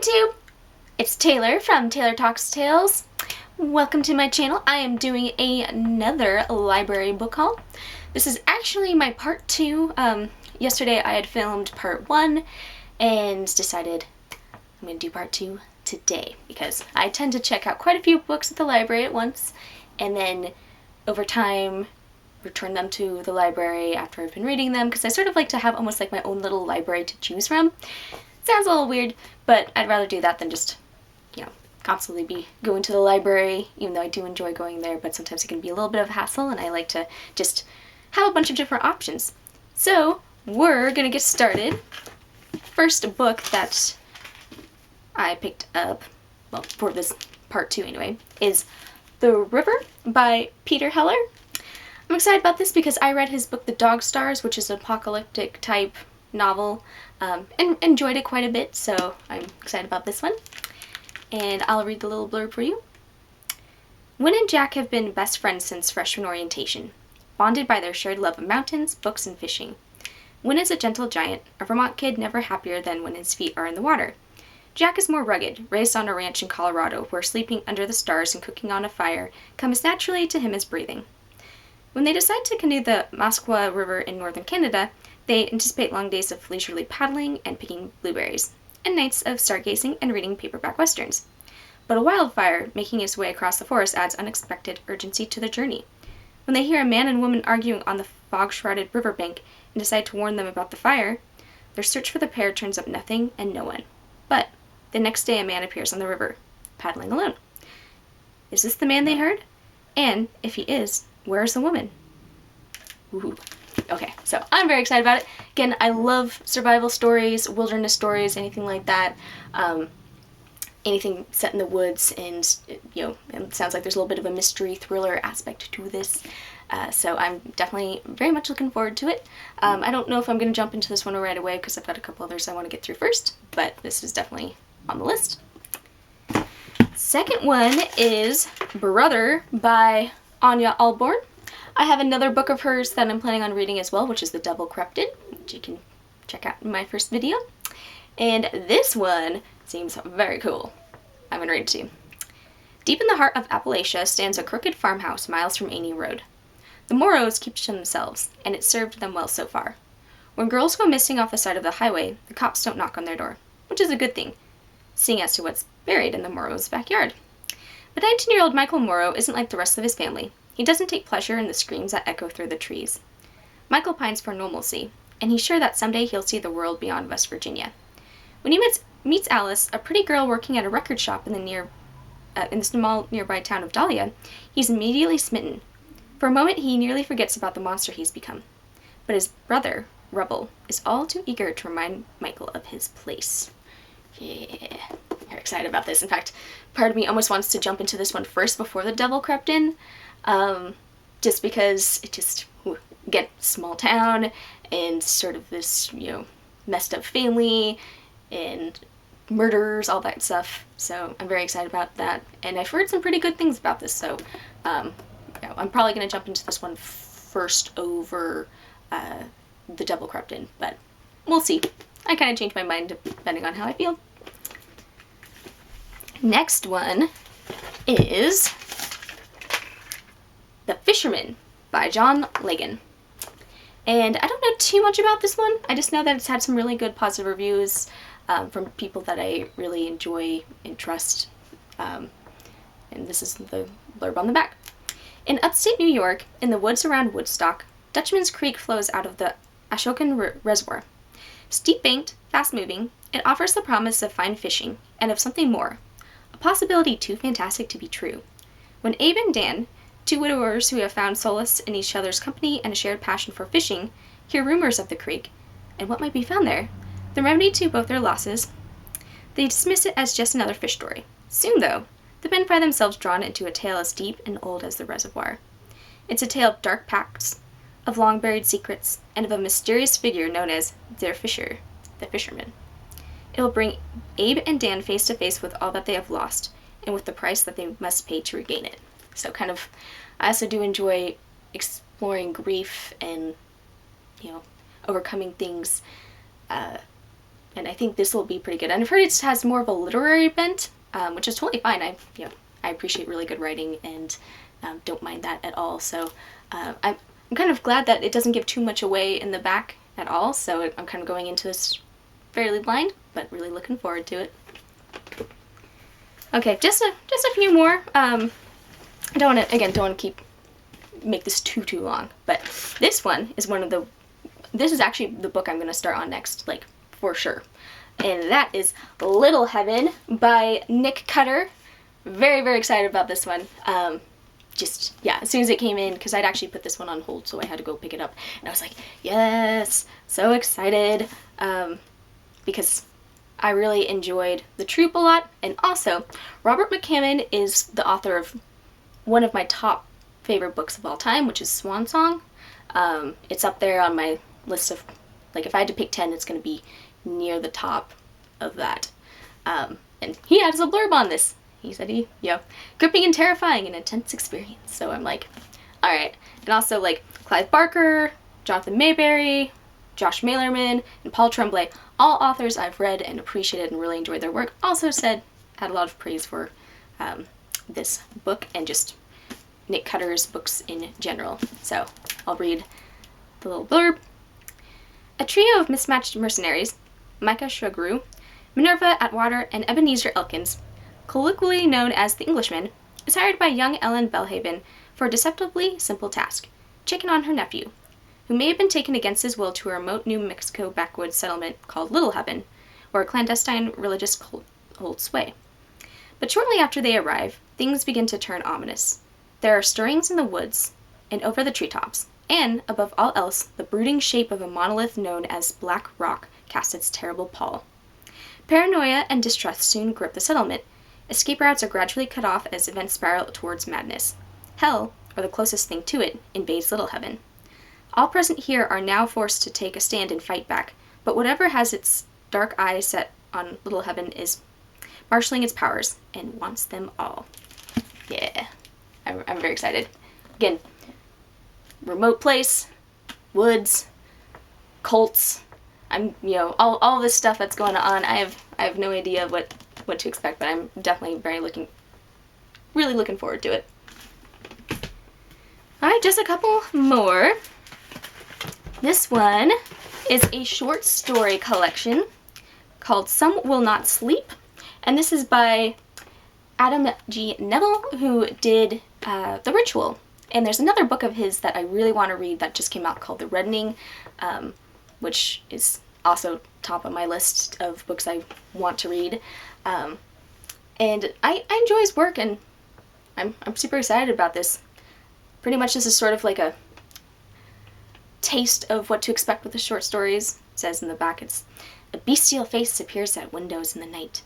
YouTube! It's Taylor from Taylor Talks Tales. Welcome to my channel. I am doing another library book haul. This is actually my part 2. Yesterday I had filmed part 1 and decided I'm going to do part 2 today because I tend to check out quite a few books at the library at once and then over time return them to the library after I've been reading them, because I sort of like to have almost like my own little library to choose from. Sounds a little weird, but I'd rather do that than just, constantly be going to the library, even though I do enjoy going there, but sometimes it can be a little bit of a hassle, and I like to just have a bunch of different options. So, we're gonna get started. First book that I picked up, well, for this part 2 anyway, is The River by Peter Heller. I'm excited about this because I read his book The Dog Stars, which is an apocalyptic type novel, and enjoyed it quite a bit, so I'm excited about this one. And I'll read the little blurb for you. Wynn and Jack have been best friends since freshman orientation, bonded by their shared love of mountains, books, and fishing. Wynn is a gentle giant, a Vermont kid never happier than when his feet are in the water. Jack is more rugged, raised on a ranch in Colorado, where sleeping under the stars and cooking on a fire come as naturally to him as breathing. When they decide to canoe the Musqueam River in northern Canada, they anticipate long days of leisurely paddling and picking blueberries, and nights of stargazing and reading paperback westerns. But a wildfire making its way across the forest adds unexpected urgency to the journey. When they hear a man and woman arguing on the fog-shrouded riverbank and decide to warn them about the fire, their search for the pair turns up nothing and no one. But the next day a man appears on the river, paddling alone. Is this the man they heard? And, if he is, where's the woman? Ooh. Okay, so I'm very excited about it. Again, I love survival stories, wilderness stories, anything like that. Anything set in the woods, and it sounds like there's a little bit of a mystery thriller aspect to this. So I'm definitely very much looking forward to it. I don't know if I'm going to jump into this one right away because I've got a couple others I want to get through first, but this is definitely on the list. Second one is Brother by Anya Alborn. I have another book of hers that I'm planning on reading as well, which is The Devil Crept In, which you can check out in my first video. And this one seems very cool. I'm going to read it to you. Deep in the heart of Appalachia stands a crooked farmhouse miles from Annie Road. The Morrows keep to themselves, and it served them well so far. When girls go missing off the side of the highway, the cops don't knock on their door, which is a good thing, seeing as to what's buried in the Morrows' backyard. But 19-year-old Michael Morrow isn't like the rest of his family. He doesn't take pleasure in the screams that echo through the trees. Michael pines for normalcy, and he's sure that someday he'll see the world beyond West Virginia. When he meets Alice, a pretty girl working at a record shop in the small nearby town of Dahlia, he's immediately smitten. For a moment, he nearly forgets about the monster he's become. But his brother, Rubble, is all too eager to remind Michael of his place. Yeah, I'm excited about this. In fact, part of me almost wants to jump into this one first before The Devil Crept In, just because it just, again, small town, and sort of this, messed up family, and murders, all that stuff. So I'm very excited about that, and I've heard some pretty good things about this, so I'm probably going to jump into this one first over The Devil Crept In, but we'll see. I kind of change my mind depending on how I feel. Next one is The Fisherman by John Lagan. And I don't know too much about this one. I just know that it's had some really good positive reviews from people that I really enjoy and trust. And this is the blurb on the back. In upstate New York, in the woods around Woodstock, Dutchman's Creek flows out of the Ashokan Reservoir. Steep-banked, fast-moving, it offers the promise of fine fishing and of something more, a possibility too fantastic to be true. When Abe and Dan, two widowers who have found solace in each other's company and a shared passion for fishing, hear rumors of the creek and what might be found there, the remedy to both their losses, they dismiss it as just another fish story. Soon, though, the men find themselves drawn into a tale as deep and old as the reservoir. It's a tale of dark pacts, of long-buried secrets, and of a mysterious figure known as their fisher, the fisherman. It will bring Abe and Dan face to face with all that they have lost, and with the price that they must pay to regain it. So I also do enjoy exploring grief and, overcoming things and I think this will be pretty good. And I've heard it has more of a literary bent, which is totally fine. I appreciate really good writing and don't mind that at all. So I'm kind of glad that it doesn't give too much away in the back at all. So I'm kind of going into this fairly blind, but really looking forward to it. Okay, just a few more. I don't want to make this too long, but this one is this is actually the book I'm going to start on next, like, for sure. And that is Little Heaven by Nick Cutter. Very, very excited about this one. As soon as it came in, because I'd actually put this one on hold, so I had to go pick it up. And I was like, yes, so excited. Because I really enjoyed The Troop a lot. And also, Robert McCammon is the author of one of my top favorite books of all time, which is Swan Song. It's up there on my list of, like, if I had to pick 10, it's going to be near the top of that. And he has a blurb on this. He said gripping and terrifying, an intense experience. So I'm like, all right. And also, like, Clive Barker, Jonathan Mayberry, Josh Malerman, and Paul Tremblay, all authors I've read and appreciated and really enjoyed their work, also had a lot of praise for this book and just Nick Cutter's books in general. So I'll read the little blurb. A trio of mismatched mercenaries, Micah Shugru, Minerva Atwater, and Ebenezer Elkins, colloquially known as the Englishmen, is hired by young Ellen Belhaven for a deceptively simple task: checking on her nephew, who may have been taken against his will to a remote New Mexico backwoods settlement called Little Heaven, where a clandestine religious cult holds sway. But shortly after they arrive, things begin to turn ominous. There are stirrings in the woods and over the treetops, and, above all else, the brooding shape of a monolith known as Black Rock casts its terrible pall. Paranoia and distrust soon grip the settlement. Escape routes are gradually cut off as events spiral towards madness. Hell, or the closest thing to it, invades Little Heaven. All present here are now forced to take a stand and fight back, but whatever has its dark eye set on Little Heaven is marshalling its powers and wants them all. Yeah, I'm very excited. Again, remote place, woods, cults. All this stuff that's going on. I have no idea what to expect, but I'm definitely really looking forward to it. All right, just a couple more. This one is a short story collection called Some Will Not Sleep, and this is by Adam G. Neville, who did The Ritual. And there's another book of his that I really want to read that just came out called The Reddening, which is also top of my list of books I want to read. And I enjoy his work, and I'm super excited about this. Pretty much this is sort of like a taste of what to expect with the short stories. It says in the back, it's a bestial face appears at windows in the night.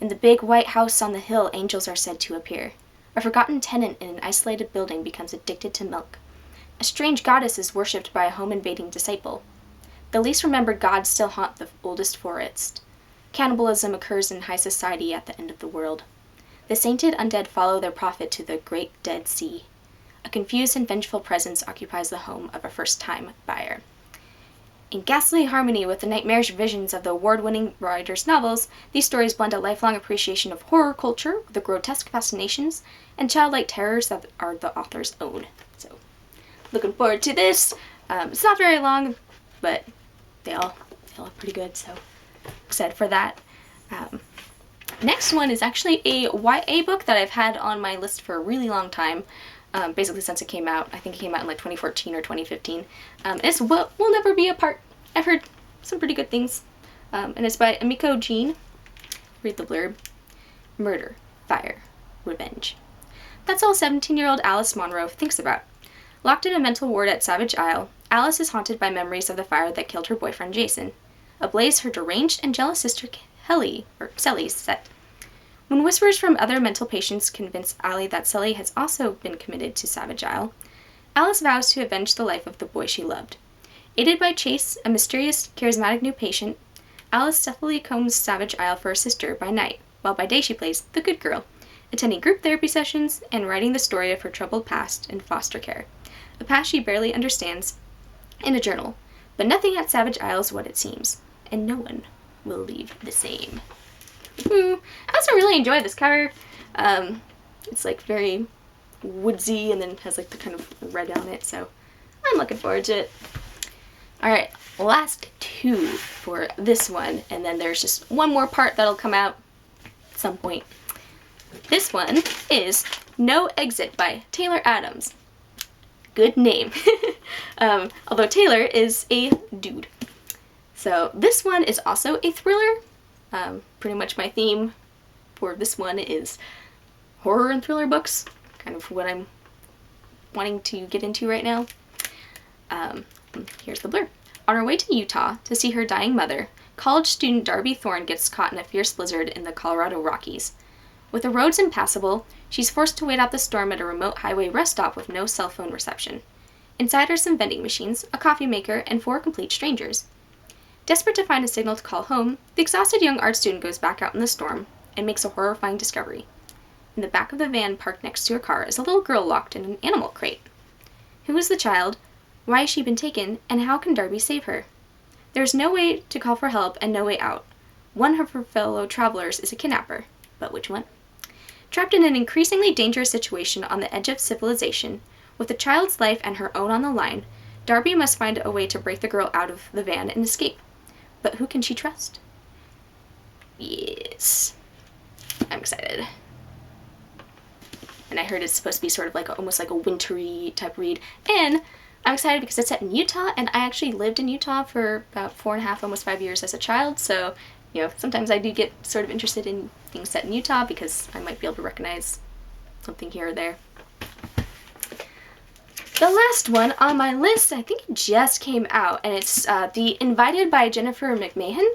In the big white house on the hill, angels are said to appear. A forgotten tenant in an isolated building becomes addicted to milk. A strange goddess is worshipped by a home-invading disciple. The least remembered gods still haunt the oldest forest. Cannibalism occurs in high society at the end of the world. The sainted undead follow their prophet to the great Dead Sea. A confused and vengeful presence occupies the home of a first-time buyer. In ghastly harmony with the nightmarish visions of the award-winning writer's novels, these stories blend a lifelong appreciation of horror culture with the grotesque fascinations and childlike terrors that are the author's own. So, looking forward to this. It's not very long, but they all look pretty good, so excited for that. Next one is actually a YA book that I've had on my list for a really long time. Basically since it came out. I think it came out in like 2014 or 2015. It's We'll Never Be Apart. I've heard some pretty good things. And it's by Emiko Jean. Read the blurb. Murder, fire, revenge. That's all 17-year-old Alice Monroe thinks about. Locked in a mental ward at Savage Isle, Alice is haunted by memories of the fire that killed her boyfriend Jason. Ablaze her deranged and jealous sister Sally set. When whispers from other mental patients convince Allie that Sully has also been committed to Savage Isle, Alice vows to avenge the life of the boy she loved. Aided by Chase, a mysterious, charismatic new patient, Alice stealthily combs Savage Isle for her sister by night, while by day she plays the good girl, attending group therapy sessions and writing the story of her troubled past in foster care, a past she barely understands, in a journal. But nothing at Savage Isle is what it seems, and no one will leave the same. I also really enjoy this cover. It's like very woodsy and then has like the kind of red on it, so I'm looking forward to it. Alright, last two for this one, and then there's just one more part that'll come out at some point. This one is No Exit by Taylor Adams. Good name. Although Taylor is a dude. So this one is also a thriller. Pretty much my theme for this one is horror and thriller books. Kind of what I'm wanting to get into right now. Here's the blurb. On her way to Utah to see her dying mother, college student Darby Thorne gets caught in a fierce blizzard in the Colorado Rockies. With the roads impassable, she's forced to wait out the storm at a remote highway rest stop with no cell phone reception. Inside are some vending machines, a coffee maker, and 4 complete strangers. Desperate to find a signal to call home, the exhausted young art student goes back out in the storm and makes a horrifying discovery. In the back of the van parked next to her car is a little girl locked in an animal crate. Who is the child? Why has she been taken? And how can Darby save her? There is no way to call for help and no way out. One of her fellow travelers is a kidnapper, but which one? Trapped in an increasingly dangerous situation on the edge of civilization, with the child's life and her own on the line, Darby must find a way to break the girl out of the van and escape. But who can she trust? Yes. I'm excited. And I heard it's supposed to be sort of like almost like a wintry type read. And I'm excited because it's set in Utah, and I actually lived in Utah for about 4.5, almost 5 years as a child, so, you know, sometimes I do get sort of interested in things set in Utah because I might be able to recognize something here or there. The last one on my list, I think it just came out, and it's The Invited by Jennifer McMahon.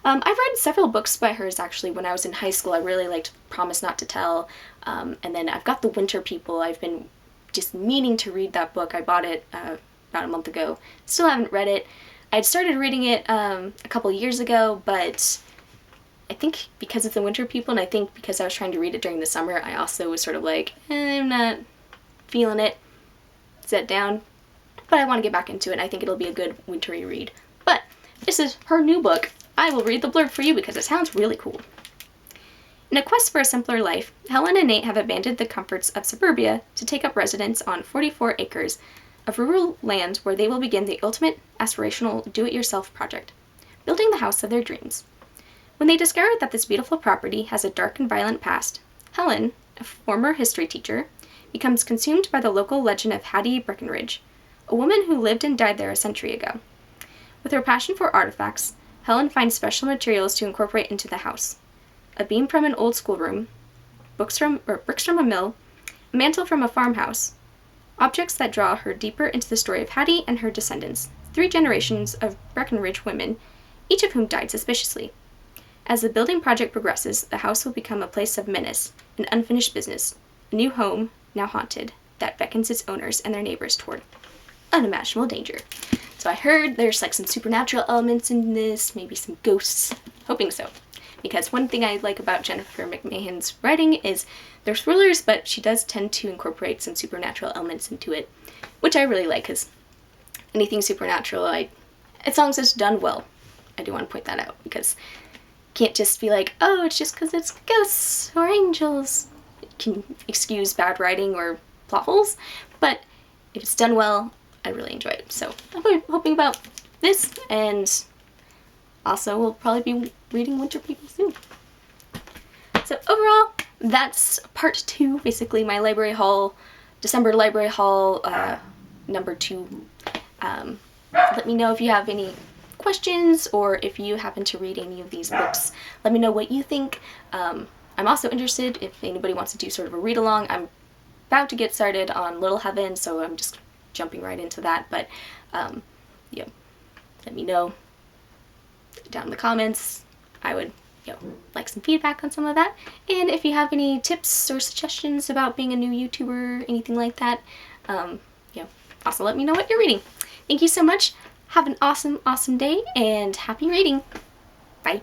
I've read several books by hers actually when I was in high school. I really liked Promise Not to Tell, and then I've got The Winter People. I've been just meaning to read that book. I bought it about a month ago. Still haven't read it. I'd started reading it a couple years ago, but I think because it's The Winter People, and I think because I was trying to read it during the summer, I also was sort of like, I'm not feeling it. Set down. But I want to get back into it, and I think it'll be a good wintry read. But this is her new book. I will read the blurb for you because it sounds really cool. In a quest for a simpler life, Helen and Nate have abandoned the comforts of suburbia to take up residence on 44 acres of rural land where they will begin the ultimate aspirational do-it-yourself project, building the house of their dreams. When they discover that this beautiful property has a dark and violent past, Helen, a former history teacher, becomes consumed by the local legend of Hattie Breckenridge, a woman who lived and died there a century ago. With her passion for artifacts, Helen finds special materials to incorporate into the house. A beam from an old schoolroom, bricks from a mill, a mantle from a farmhouse, objects that draw her deeper into the story of Hattie and her descendants, 3 generations of Breckenridge women, each of whom died suspiciously. As the building project progresses, the house will become a place of menace, an unfinished business, a new home, now haunted, that beckons its owners and their neighbors toward unimaginable danger. So I heard there's like some supernatural elements in this, maybe some ghosts. Hoping so. Because one thing I like about Jennifer McMahon's writing is they're thrillers, but she does tend to incorporate some supernatural elements into it, which I really like, because anything supernatural, as long as it's done well, I do want to point that out, because you can't just be like, oh, it's just because it's ghosts or angels. It can excuse bad writing or plot holes, but if it's done well, I really enjoy it. So I'm hoping about this, and also we'll probably be reading Winter People soon. So overall, that's part 2, basically my library haul, December library haul, number 2. Let me know if you have any questions or if you happen to read any of these books. Let me know what you think. I'm also interested if anybody wants to do sort of a read along. I'm about to get started on Little Heaven, so I'm just jumping right into that, but yeah, let me know down in the comments. I would like some feedback on some of that, and if you have any tips or suggestions about being a new YouTuber, anything like that, also let me know what you're reading. Thank you so much. Have an awesome day, and happy reading. Bye.